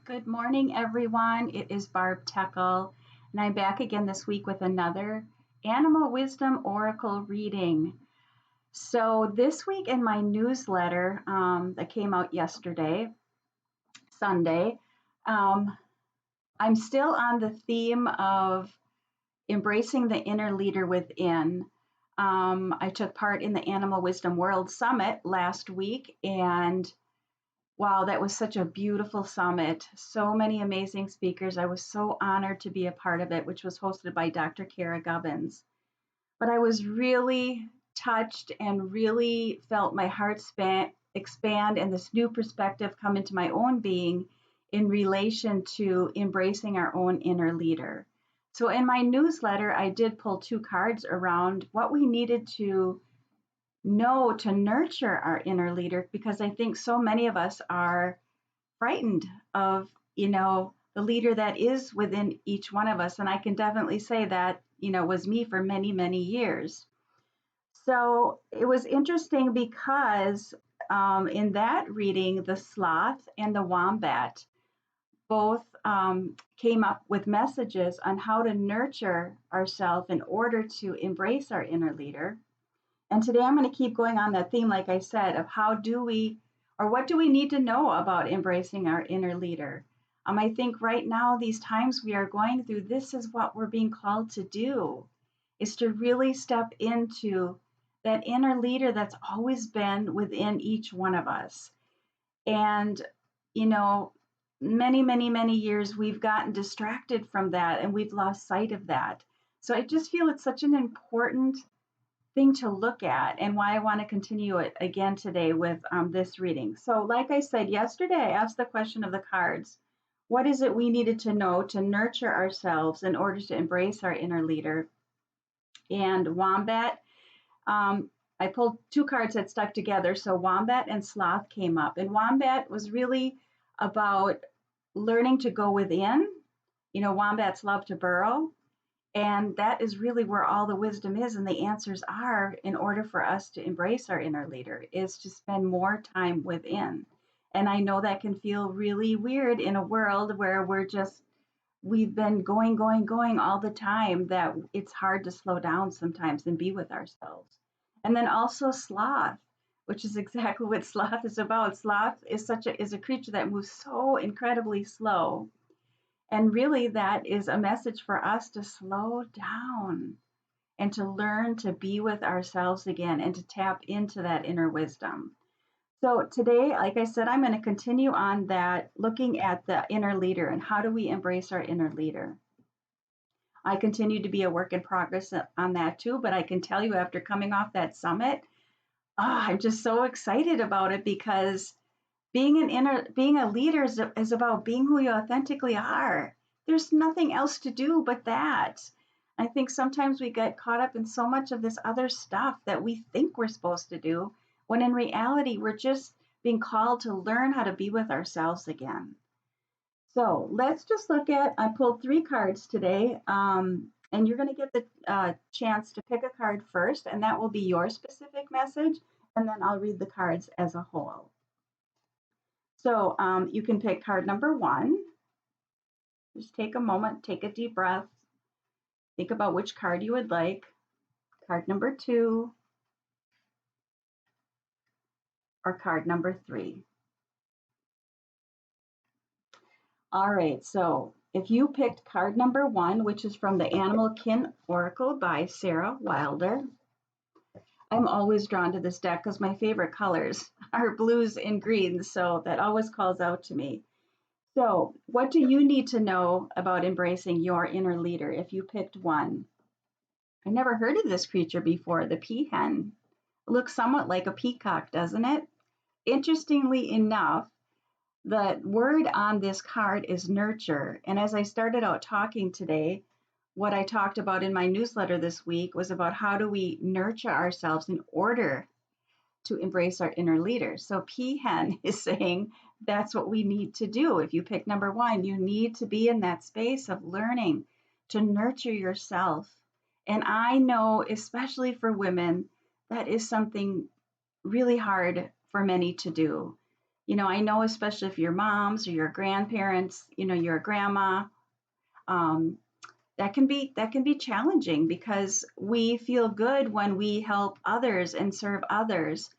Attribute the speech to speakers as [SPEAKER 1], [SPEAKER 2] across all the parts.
[SPEAKER 1] Good morning, everyone. It is Barb Teckle, and I'm back again this week with another Animal Wisdom Oracle reading. So, this week in my newsletter that came out yesterday, Sunday, um, I'm still on the theme of embracing the inner leader within. I took part in the Animal Wisdom World Summit last week, and wow, that was such a beautiful summit. So many amazing speakers. I was so honored to be a part of it, which was hosted by Dr. Kara Gubbins. But I was really touched and really felt my heart expand and this new perspective come into my own being in relation to embracing our own inner leader. So in my newsletter, I did pull two cards around what we needed to know to nurture our inner leader because I think so many of us are frightened of, the leader that is within each one of us. And I can definitely say that, was me for many, many years. So it was interesting because in that reading, the sloth and the wombat both came up with messages on how to nurture ourselves in order to embrace our inner leader. And today I'm going to keep going on that theme, like I said, of how do we, or what do we need to know about embracing our inner leader? I think right now, these times we are going through, this is what we're being called to do, is to really step into that inner leader that's always been within each one of us. And, you know, many, many, many years we've gotten distracted from that and we've lost sight of that. So I just feel it's such an important thing to look at and why I want to continue it again today with this reading. So, like I said yesterday, I asked the question of the cards, what is it we needed to know to nurture ourselves in order to embrace our inner leader? And Wombat, I pulled two cards that stuck together. So, Wombat and Sloth came up. And Wombat was really about learning to go within. Wombats love to burrow. And that is really where all the wisdom is and the answers are in order for us to embrace our inner leader is to spend more time within. And I know that can feel really weird in a world where we've been going, going, going all the time that it's hard to slow down sometimes and be with ourselves. And then also sloth, which is exactly what sloth is about. Sloth is a creature that moves so incredibly slow, and really, that is a message for us to slow down and to learn to be with ourselves again and to tap into that inner wisdom. So, today, like I said, I'm going to continue on that, looking at the inner leader and how do we embrace our inner leader. I continue to be a work in progress on that too, but I can tell you after coming off that summit, I'm just so excited about it because being a leader is about being who you authentically are. There's nothing else to do but that. I think sometimes we get caught up in so much of this other stuff that we think we're supposed to do, when in reality, we're just being called to learn how to be with ourselves again. So let's just look at, I pulled three cards today, and you're going to get the chance to pick a card first, and that will be your specific message, and then I'll read the cards as a whole. So you can pick card number one. Just take a moment, take a deep breath, think about which card you would like. Card number two, or card number three. All right, so if you picked card number one, which is from the Animal Kin Oracle by Sarah Wilder, I'm always drawn to this deck because my favorite colors are blues and greens, so that always calls out to me. So, what do you need to know about embracing your inner leader if you picked one? I never heard of this creature before, the peahen. It looks somewhat like a peacock, doesn't it? Interestingly enough, the word on this card is nurture. And as I started out talking today, what I talked about in my newsletter this week was about how do we nurture ourselves in order to embrace our inner leader. So peahen is saying that's what we need to do. If you pick number one, you need to be in that space of learning to nurture yourself. And I know, especially for women, that is something really hard for many to do. I know especially if you're moms or your grandparents, you're a grandma, um, that can be challenging because we feel good when we help others and serve others.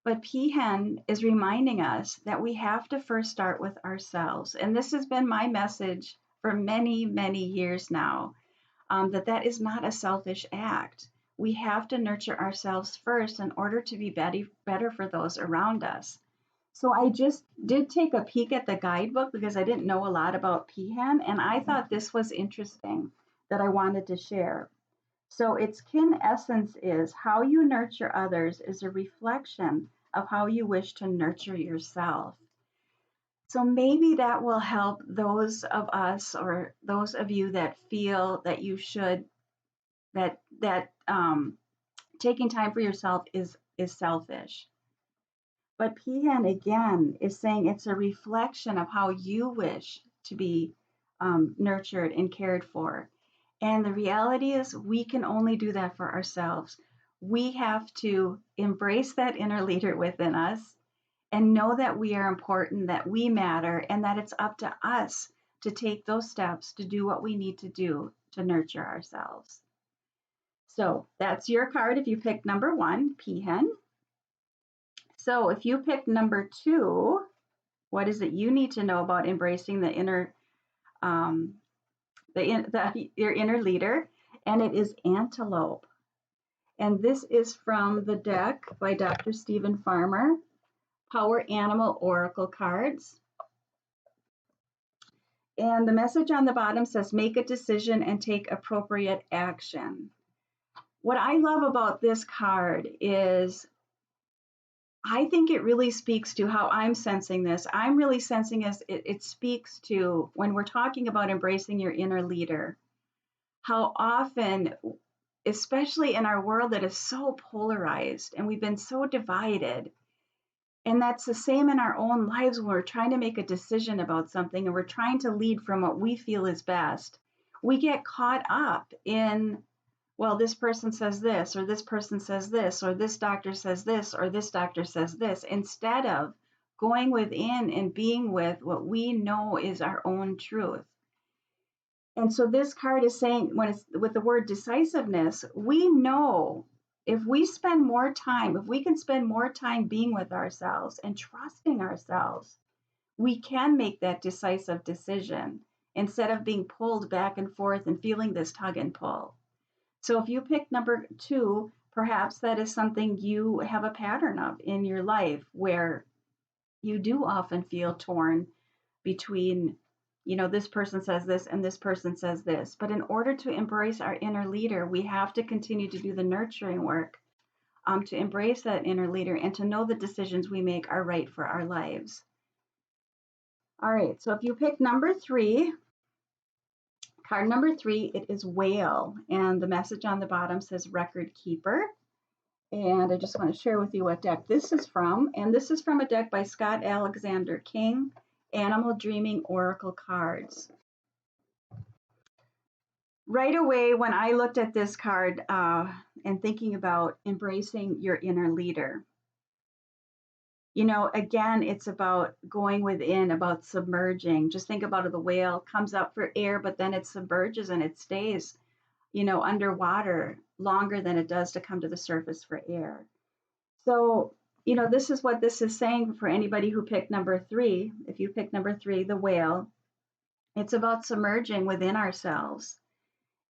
[SPEAKER 1] But Peahen is reminding us that we have to first start with ourselves. And this has been my message for many, many years now, that is not a selfish act. We have to nurture ourselves first in order to be better for those around us. So I just did take a peek at the guidebook because I didn't know a lot about peahen, and I thought this was interesting that I wanted to share. So its kin essence is how you nurture others is a reflection of how you wish to nurture yourself. So maybe that will help those of us or those of you that feel that you should that taking time for yourself is selfish. But peahen again is saying it's a reflection of how you wish to be nurtured and cared for. And the reality is, we can only do that for ourselves. We have to embrace that inner leader within us and know that we are important, that we matter, and that it's up to us to take those steps to do what we need to do to nurture ourselves. So that's your card if you picked number one, peahen. So if you picked number two, what is it you need to know about embracing the inner, um, your inner leader? And it is antelope. And this is from the deck by Dr. Stephen Farmer, Power Animal Oracle Cards. And the message on the bottom says, make a decision and take appropriate action. What I love about this card is I think it really speaks to how I'm sensing this. I'm really sensing as it speaks to when we're talking about embracing your inner leader, how often, especially in our world that is so polarized and we've been so divided, and that's the same in our own lives when we're trying to make a decision about something and we're trying to lead from what we feel is best, we get caught up in, well, this person says this, or this person says this, or this doctor says this, or this doctor says this, instead of going within and being with what we know is our own truth. And so this card is saying, when it's with the word decisiveness, we know if we spend more time, if we can spend more time being with ourselves and trusting ourselves, we can make that decisive decision instead of being pulled back and forth and feeling this tug and pull. So if you pick number two, perhaps that is something you have a pattern of in your life where you do often feel torn between, this person says this and this person says this. But in order to embrace our inner leader, we have to continue to do the nurturing work, to embrace that inner leader and to know the decisions we make are right for our lives. All right, so if you pick number three, card number three, it is whale. And the message on the bottom says record keeper. And I just want to share with you what deck this is from. And this is from a deck by Scott Alexander King, Animal Dreaming Oracle Cards. Right away, when I looked at this card and thinking about embracing your inner leader, again, it's about going within, about submerging. Just think about it, the whale comes up for air, but then it submerges and it stays, underwater longer than it does to come to the surface for air. So, this is what this is saying for anybody who picked number three. If you pick number three, the whale, it's about submerging within ourselves.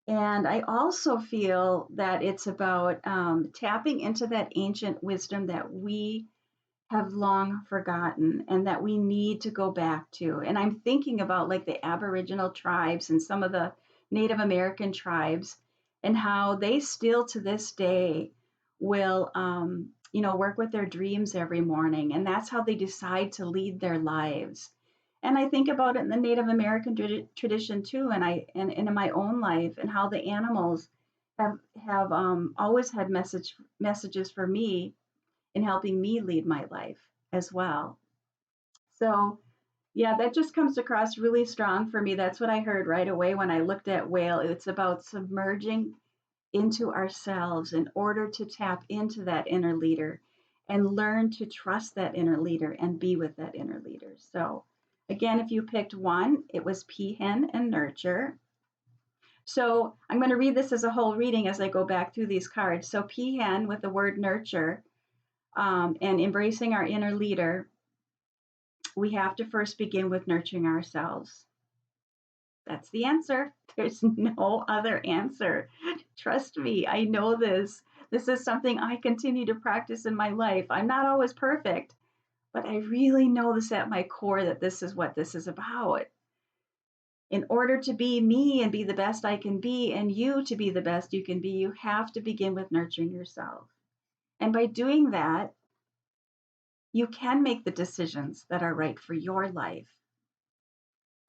[SPEAKER 1] And I also feel that it's about tapping into that ancient wisdom that we have long forgotten and that we need to go back to. And I'm thinking about like the Aboriginal tribes and some of the Native American tribes and how they still to this day will, work with their dreams every morning. And that's how they decide to lead their lives. And I think about it in the Native American tradition too, and in my own life, and how the animals have always had messages for me in helping me lead my life as well. So, yeah, that just comes across really strong for me. That's what I heard right away when I looked at whale. It's about submerging into ourselves in order to tap into that inner leader. and learn to trust that inner leader and be with that inner leader. So, again, if you picked one, it was peahen and nurture. So, I'm going to read this as a whole reading as I go back through these cards. So, peahen with the word nurture and embracing our inner leader, we have to first begin with nurturing ourselves. That's the answer. There's no other answer. Trust me, I know this. This is something I continue to practice in my life. I'm not always perfect, but I really know this at my core that this is what this is about. In order to be me and be the best I can be, and you to be the best you can be, you have to begin with nurturing yourself. And by doing that, you can make the decisions that are right for your life.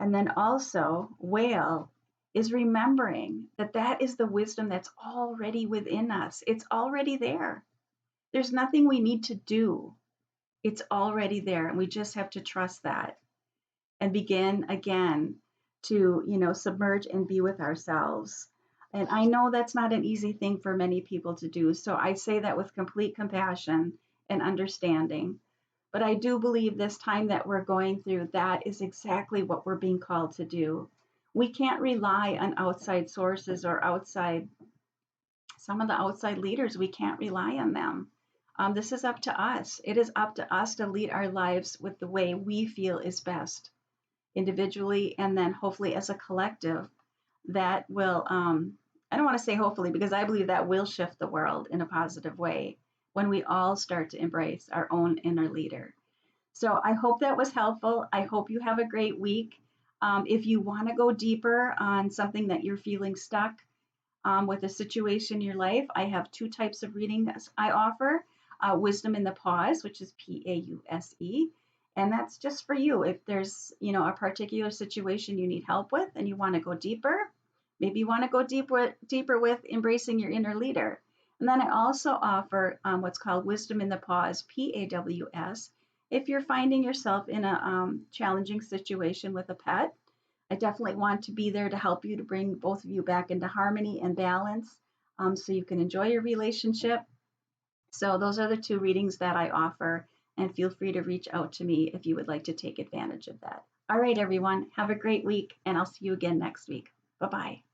[SPEAKER 1] And then also, whale is remembering that that is the wisdom that's already within us. It's already there. There's nothing we need to do. It's already there. And we just have to trust that and begin again to, submerge and be with ourselves. And I know that's not an easy thing for many people to do. So I say that with complete compassion and understanding. But I do believe this time that we're going through, that is exactly what we're being called to do. We can't rely on outside sources or some of the outside leaders, we can't rely on them. This is up to us. It is up to us to lead our lives with the way we feel is best, individually, and then hopefully as a collective that will, I don't want to say hopefully, because I believe that will shift the world in a positive way when we all start to embrace our own inner leader. So I hope that was helpful. I hope you have a great week. If you want to go deeper on something that you're feeling stuck with a situation in your life, I have two types of readings I offer. Wisdom in the Paws, which is Pause, and that's just for you. If there's a particular situation you need help with and you want to go deeper, maybe you want to go deeper with embracing your inner leader. And then I also offer what's called Wisdom in the Paws, Paws, if you're finding yourself in a challenging situation with a pet. I definitely want to be there to help you to bring both of you back into harmony and balance so you can enjoy your relationship. So, those are the two readings that I offer, and feel free to reach out to me if you would like to take advantage of that. All right, everyone, have a great week, and I'll see you again next week. Bye bye.